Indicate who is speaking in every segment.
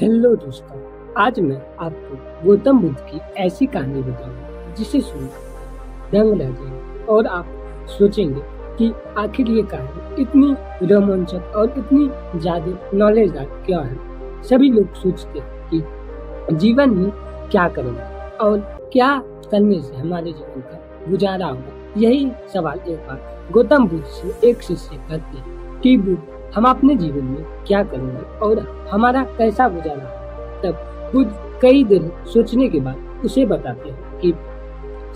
Speaker 1: Hello दोस्तों, आज मैं आपको गौतम बुद्ध की ऐसी कहानी बताऊंगा जिसे सुन दंग रह जाएंगे और आप सोचेंगे कि आखिर ये कहानी इतनी रोमांचक और इतनी ज्यादा नॉलेजदार क्यों है। सभी लोग सोचते हैं कि जीवन में क्या करेंगे और क्या करने से हमारे जीवन का गुजारा होगा। यही सवाल एक बार गौतम बुद्ध से एक शिष्य करते हैं कि बुद्ध, हम अपने जीवन में क्या करेंगे और हमारा कैसा गुजारा होगा। तब बुद्ध कई दिन सोचने के बाद उसे बताते हैं कि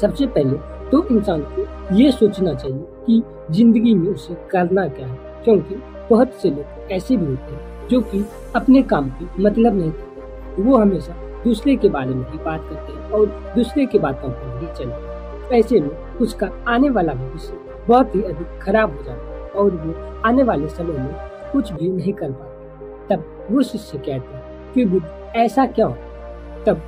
Speaker 1: सबसे पहले तो इंसान को ये सोचना चाहिए कि जिंदगी में उसे करना क्या है, क्योंकि बहुत से लोग ऐसे भी होते हैं जो कि अपने काम की मतलब नहीं करते। वो हमेशा दूसरे के बारे में ही बात करते हैं और दूसरे की बातों पर ही चलते हैं। ऐसे में उसका आने वाला भविष्य बहुत ही अधिक खराब हो जाता है और वो आने वाले समय में कुछ भी नहीं कर पाते। तब वो शिष्य कहते हैं कि बुद्ध, ऐसा क्या होता? तब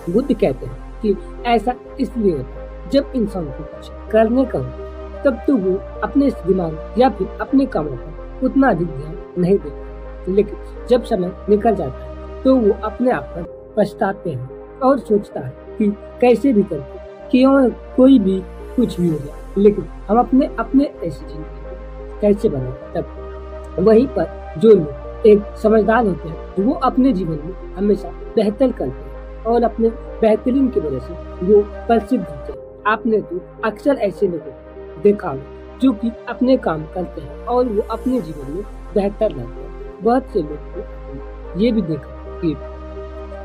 Speaker 1: बुद्ध कहते हैं कि ऐसा इसलिए होता है जब इंसान को कुछ करने का होता तब तो वो अपने दिमाग या फिर अपने कामों पर उतना अधिक ध्यान नहीं देता, लेकिन जब समय निकल जाता है तो वो अपने आप पर पछताते हैं और सोचता है कि कैसे भी करके क्यों कोई भी कुछ भी हो जाए, लेकिन हम अपने ऐसी जिंदगी को कैसे बनाए। तब वहीं पर जो लोग एक समझदार होते हैं तो वो अपने जीवन में हमेशा बेहतर करते हैं और अपने बेहतरीन की वजह से वो प्रसिद्ध होते हैं। आपने तो अक्सर ऐसे लोगों को देखा होगा जो कि अपने काम करते हैं और वो अपने जीवन में बेहतर रहते हैं। बहुत से लोग को ये भी देखा कि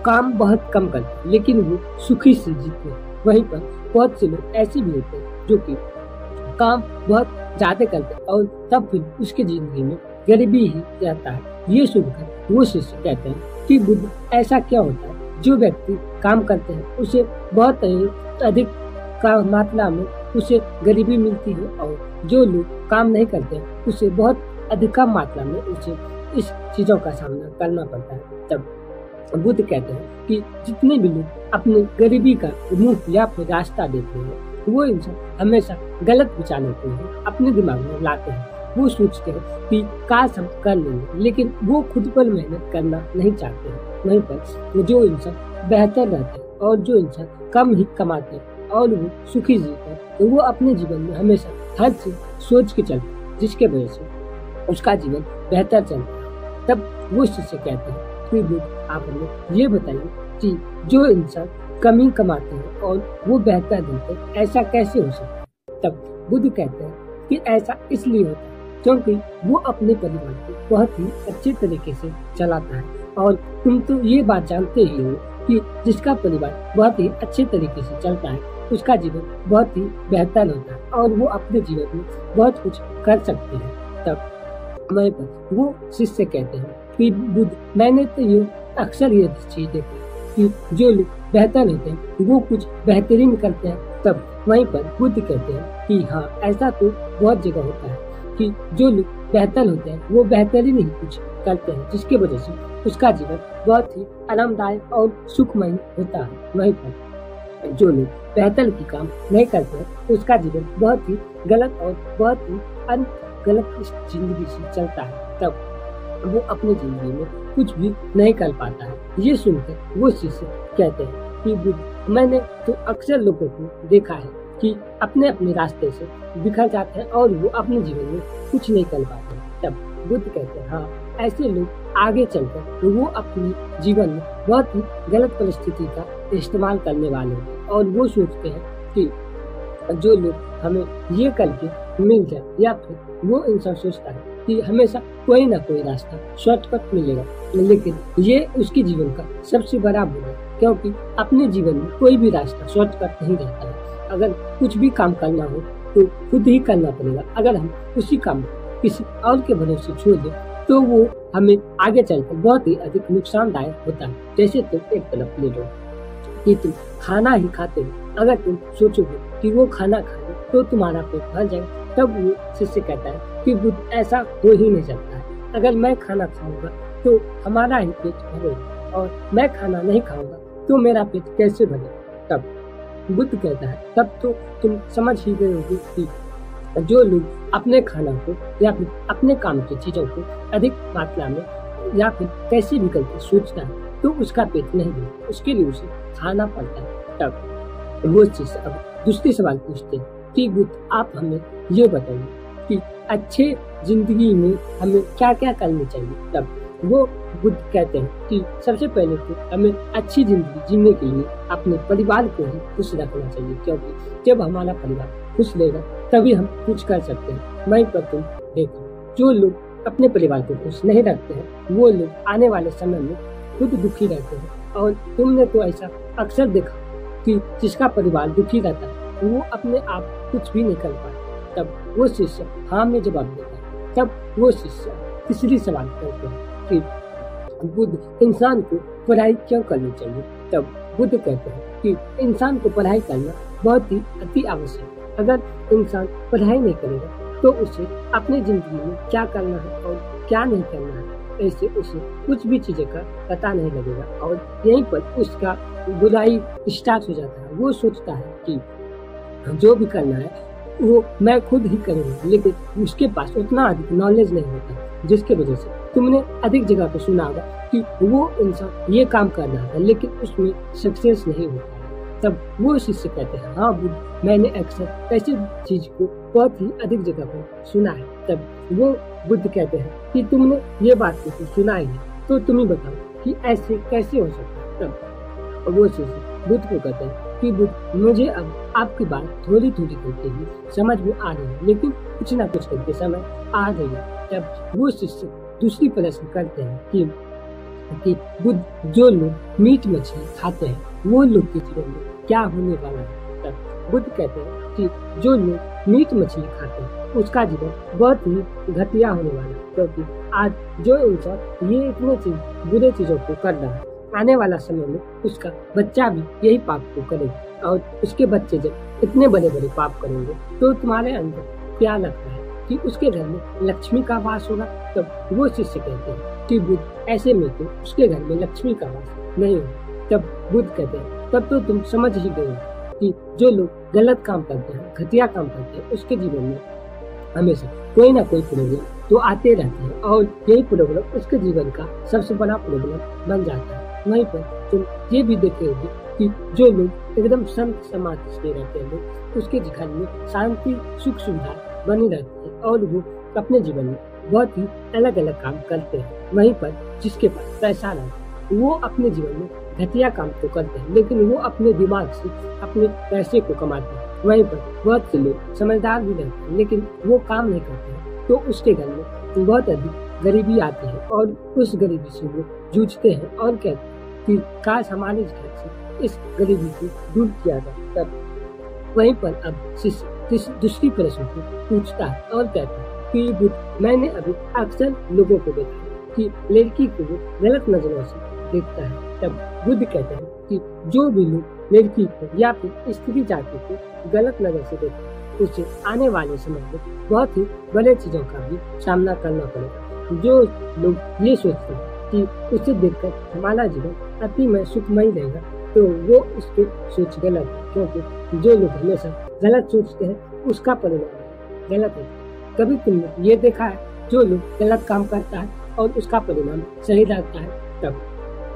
Speaker 1: काम बहुत कम करते हैं लेकिन वो सुखी से जीते हैं। वहीं पर बहुत से लोग ऐसे भी होते हैं जो कि काम बहुत ज्यादा करते हैं और तब फिर उसके जिंदगी में गरीबी ही रहता है। ये सुनकर वो शिष्य कहते हैं कि बुद्ध, ऐसा क्या होता है जो व्यक्ति काम करते हैं उसे बहुत अधिक का मात्रा में उसे गरीबी मिलती है और जो लोग काम नहीं करते हैं उसे बहुत अधिक कम मात्रा में उसे इस चीजों का सामना करना पड़ता है। तब बुद्ध कहते हैं कि जितने भी लोग अपनी गरीबी का मुंह या फिर रास्ता देते हैं वो इंसान हमेशा गलत विचारों को अपने दिमाग में लाते हैं। वो सोचते हैं कि काश हम कर लेंगे, लेकिन वो खुद पर मेहनत करना नहीं चाहते हैं। वहीं पर जो इंसान बेहतर रहते हैं और जो इंसान कम ही कमाते हैं और वो सुखी जीते हैं तो वो अपने जीवन में हमेशा हर चीज सोच के चलते हैं जिसके वजह से उसका जीवन बेहतर चलता है। तब वो शिष्य कहते हैं कि बुद्ध, आप हमें ये बताइए कि जो इंसान कम ही कमाते हैं और वो बेहतर देते हैं, ऐसा कैसे हो सकता है? तब बुद्ध कहते हैं कि ऐसा इसलिए होता है क्योंकि वो अपने परिवार को बहुत ही अच्छे तरीके से चलाता है और तुम तो ये बात जानते ही हो कि जिसका परिवार बहुत ही अच्छे तरीके से चलता है उसका जीवन बहुत ही बेहतर होता है और वो अपने जीवन में बहुत कुछ कर सकते हैं। तब वहीं पर वो शिष्य कहते हैं कि बुद्ध, मैंने तो ये अक्सर ये चीज देखी कि जो लोग बेहतर होते हैं वो कुछ बेहतरीन करते हैं। तब वहीं पर बुद्ध कहते हैं कि हाँ, ऐसा तो बहुत जगह होता है कि जो लोग बेहतर होते हैं वो बेहतरीन ही कुछ करते हैं जिसके वजह से उसका जीवन बहुत ही आरामदायक और सुखमय होता है। वहीं पर जो लोग बेहतर की काम नहीं करते हैं उसका जीवन बहुत ही गलत और बहुत ही गलत जिंदगी से चलता है। तब वो अपनी जिंदगी में कुछ भी नहीं कर पाता है। ये सुनकर वो शिष्य कहते हैं कि बुद्ध, मैंने तो अक्सर लोगों को देखा है कि अपने अपने रास्ते से बिखर जाते हैं और वो अपने जीवन में कुछ नहीं कर पाते। तब बुद्ध कहते हैं, हाँ, ऐसे लोग आगे चलकर वो अपने जीवन में बहुत ही गलत परिस्थिति का इस्तेमाल करने वाले हैं और वो सोचते हैं कि जो लोग हमें ये करके मिल जाए, या फिर वो इंसान सोचता है कि हमेशा कोई ना कोई रास्ता शॉर्टकट मिलेगा, लेकिन ये उसके जीवन का सबसे बड़ा भूल है क्योंकि अपने जीवन में कोई भी रास्ता शॉर्टकट नहीं रहता है। अगर कुछ भी काम करना हो तो खुद ही करना पड़ेगा। अगर हम उसी काम किसी और के भरोसे छोड़ दें तो वो हमें आगे चलकर बहुत ही अधिक नुकसानदायक होता है। जैसे तुम एक तरफ ले लो कि तुम खाना ही खाते हो, अगर तुम सोचोगे कि वो खाना खाए तो तुम्हारा पेट भर जाएगा। तब वो शिष्य कहता है कि बुद्ध, ऐसा हो ही नहीं सकता है। अगर मैं खाना खाऊंगा तो हमारा ही पेट भरेगा और मैं खाना नहीं खाऊंगा तो मेरा पेट कैसे भरेगा? तब बुद्ध कहता है, तब तो तुम समझ ही गए होगे कि जो लोग अपने खाना को या फिर अपने काम की चीजों को अधिक मात्रा में या फिर कैसी भी गलती सोचता है तो उसका पेट नहीं भरता, उसके लिए उसे खाना पड़ता है। तब वो चीज अब दूसरी सवाल पूछते हैं कि बुद्ध आप हमें ये बताइए कि अच्छे जिंदगी में हमें क्या क्या करनी चाहिए। तब वो बुद्ध कहते हैं कि सबसे पहले तो हमें अच्छी जिंदगी जीने के लिए अपने परिवार को ही खुश रखना चाहिए, क्योंकि जब हमारा परिवार खुश रहेगा तभी हम कुछ कर सकते हैं। वहीं पर तुम देखो, जो लोग अपने परिवार को खुश नहीं रखते हैं वो लोग आने वाले समय में खुद दुखी रहते हैं। और तुमने तो ऐसा अक्सर देखा कि जिसका परिवार दुखी रहता है वो अपने आप कुछ भी नहीं कर पाता। तब वो शिष्य हाँ में जवाब देता है। तब वो शिष्य तीसरी सवाल करते हैं कि बुद्ध इंसान को पढ़ाई क्यों करनी चाहिए। तब बुद्ध कहते हैं कि इंसान को पढ़ाई करना बहुत ही अति आवश्यक है। अगर इंसान पढ़ाई नहीं करेगा तो उसे अपनी जिंदगी में क्या करना है और क्या नहीं करना है, ऐसे उसे कुछ भी चीजें का पता नहीं लगेगा और यहीं पर उसका बुराई स्टार्ट हो जाता है। वो सोचता है कि जो भी करना है वो मैं खुद ही करूँगा, लेकिन उसके पास उतना अधिक नॉलेज नहीं होता, जिसके वजह से तुमने अधिक जगह पे सुना होगा कि वो इंसान ये काम कर रहा था लेकिन उसमें सक्सेस नहीं होता है। तब वो शिष्य कहते हैं हाँ बुद्ध, मैंने अक्सर ऐसी चीज को बहुत ही अधिक जगह पर सुना है। तब वो बुद्ध कहते हैं कि तुमने ये बात तो सुना ही है, तो तुम ही बताओ कि ऐसे कैसे हो सकता है। तब वो शिष्य बुद्ध को कहते हैं कि बुद्ध, मुझे अब आपकी बात थोड़ी थोड़ी करके ही समझ में आ रही है, लेकिन कुछ ना कुछ करके समझ आ रही है। तब वो शिष्य दूसरी प्रश्न करते हैं कि बुद्ध, जो लोग मीट मछली खाते हैं वो लोग के जीवन में क्या होने वाला है। तब बुद्ध कहते हैं कि जो लोग मीट मछली खाते हैं उसका जीवन बहुत ही घटिया होने वाला है, क्योंकि आज जो इंसान ये इतने बुरे चीजों को कर रहा है, आने वाला समय में उसका बच्चा भी यही पाप को करेगा और उसके बच्चे जब इतने बड़े बड़े पाप करेंगे तो तुम्हारे अंदर क्या लगता है कि उसके घर में लक्ष्मी का वास होगा। तब वो शिष्य कहते हैं कि बुद्ध, ऐसे में तो उसके घर में लक्ष्मी का वास नहीं होगा। तब बुद्ध कहते हैं तब तो तुम समझ ही गए कि जो लोग गलत काम करते हैं, घटिया काम करते हैं, उसके जीवन में हमेशा कोई ना कोई प्रॉब्लम तो आते रहते हैं और यही प्रॉब्लम उसके जीवन का सबसे बड़ा प्रॉब्लम बन जाता है। वहीं पर तुम ये भी देखे होंगे कि जो लोग एकदम संत समाज से रहते हैं उसके घर में शांति सुख सुविधा बनी रहती है और वो अपने जीवन में बहुत ही अलग अलग काम करते हैं। वहीं पर जिसके पास पैसा नहीं वो अपने जीवन में घटिया काम तो करते हैं, लेकिन वो अपने दिमाग से अपने पैसे को कमाते हैं। वहीं पर बहुत से लोग समझदार भी रहते हैं लेकिन वो काम नहीं करते हैं, तो उसके घर में बहुत अधिक गरीबी आती है और उस गरीबी से वो जूझते हैं और कहते हैं कि काश हमारे घर से इस गरीबी को दूर किया जाए। तब वहीं पर अब शिष्य दूसरी प्रश्न को पूछता है और कहता है कि बुद्ध, मैंने अभी अक्सर लोगों को देखा है कि लड़की को वो गलत नजरों से देखता है। तब बुद्ध कहते हैं कि जो भी लोग लड़की को या फिर स्त्री जाति को गलत नजर से देखते हैं उसे आने वाले समय में बहुत ही बड़े चीजों का भी सामना करना पड़ेगा। जो लोग ये सोचते हैं कि उसे देखकर हमारा जीवन अति में सुखमय रहेगा तो वो उसके सोच गलत है, क्योंकि जो लोग हमेशा गलत सोचते हैं उसका परिणाम गलत है। कभी तुमने ये देखा है जो लोग गलत काम करता है और उसका परिणाम सही रहता है। तब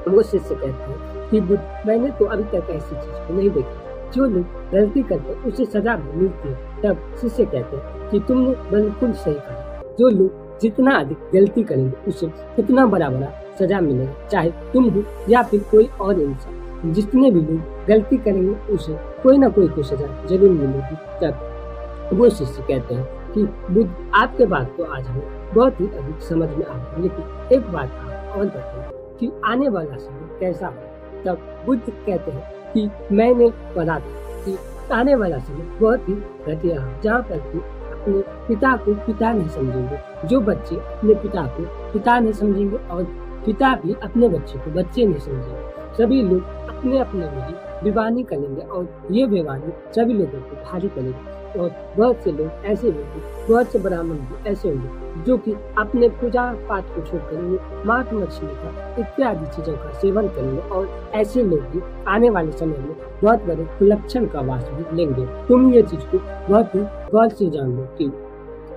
Speaker 1: वो शिष्य कहते हैं कि बुद्ध, मैंने तो अभी तक ऐसी चीज को नहीं देखी। जो लोग गलती करते हैं उसे सजा भी मिलती है। तब शिष्य कहते हैं कि तुमने बिल्कुल सही कहा, जो लोग जितना अधिक गलती करेंगे उसे उतना बड़ा सजा मिलेगा, चाहे तुम हो या फिर कोई और इंसान। जितने भी लोग गलती करेंगे उसे कोई ना कोई सजा जरूर मिलेगी। तब वो शिष्य कहते हैं कि बुद्ध, आपके बात तो आज हमें बहुत ही अधिक समझ में आ रही, लेकिन एक बात आप और बताइए कि आने वाला समय कैसा हो। तब बुद्ध कहते हैं कि मैंने पढ़ा था कि आने वाला समय बहुत ही घटिया है, जहाँ पर कि अपने पिता को पिता नहीं समझेंगे, जो बच्चे अपने पिता को पिता नहीं समझेंगे और पिता भी अपने बच्चे को बच्चे नहीं समझेंगे। सभी लोग अपने अपने में ही बेईमानी करेंगे और ये बेईमानी सभी लोगों को भारी पड़ेगी। और बहुत से लोग ऐसे होंगे, बहुत से ब्राह्मण भी ऐसे होंगे जो कि अपने पूजा पाठ को छोड़ करेंगे, मांस मछली का इत्यादि चीजों का सेवन करेंगे और ऐसे लोग भी आने वाले समय में बहुत बड़े कुलक्षण का वास भी लेंगे। तुम ये चीज को बहुत ही गौर से जान लो कि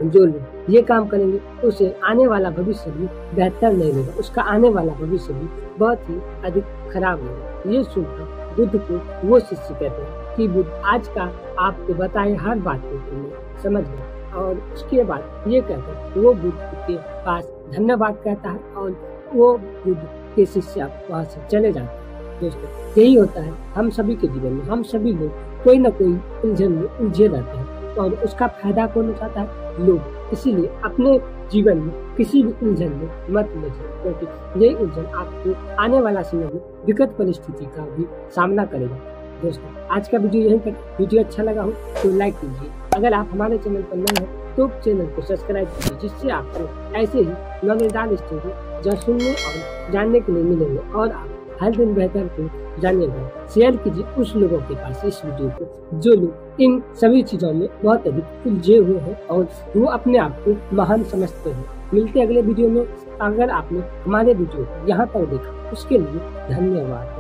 Speaker 1: जो लोग ये काम करेंगे उसे आने वाला भविष्य भी बेहतर नहीं होगा, उसका आने वाला भविष्य भी बहुत ही अधिक खराब होगा। ये सुनकर बुद्ध को वो शिष्य कहते हैं कि बुद्ध आज का आपको बताए हर बात को तुमने समझ गया। और उसके बाद ये कहकर वो बुद्ध के पास धन्यवाद कहता है और वो बुद्ध के शिष्य वहाँ से चले जाते हैं। दोस्तों, यही होता है हम सभी के जीवन में। हम सभी लोग कोई न कोई उलझन में उलझे रहते हैं और उसका फायदा कौन उठाता है? लोग। इसीलिए अपने जीवन में किसी भी उलझन में मत उलझे, क्योंकि यही उलझन आपको आने वाला समय में विकट परिस्थिति का भी सामना करेगा। दोस्तों, आज का वीडियो यहीं तक। वीडियो अच्छा लगा हो तो लाइक कीजिए। अगर आप हमारे चैनल पर नए हैं तो चैनल को सब्सक्राइब कीजिए, जिससे आपको ऐसे ही नॉलेजदार स्टोरी जो सुनने और जानने के लिए मिलेंगे और आप हर दिन बेहतर को जानिएगा। शेयर कीजिए उस लोगों के पास इस वीडियो को जो लोग इन सभी चीजों में बहुत अधिक उलझे हुए हैं और वो अपने आप को महान समझते हैं। मिलते अगले वीडियो में। अगर आपने हमारे वीडियो को यहाँ तक देखा उसके लिए धन्यवाद।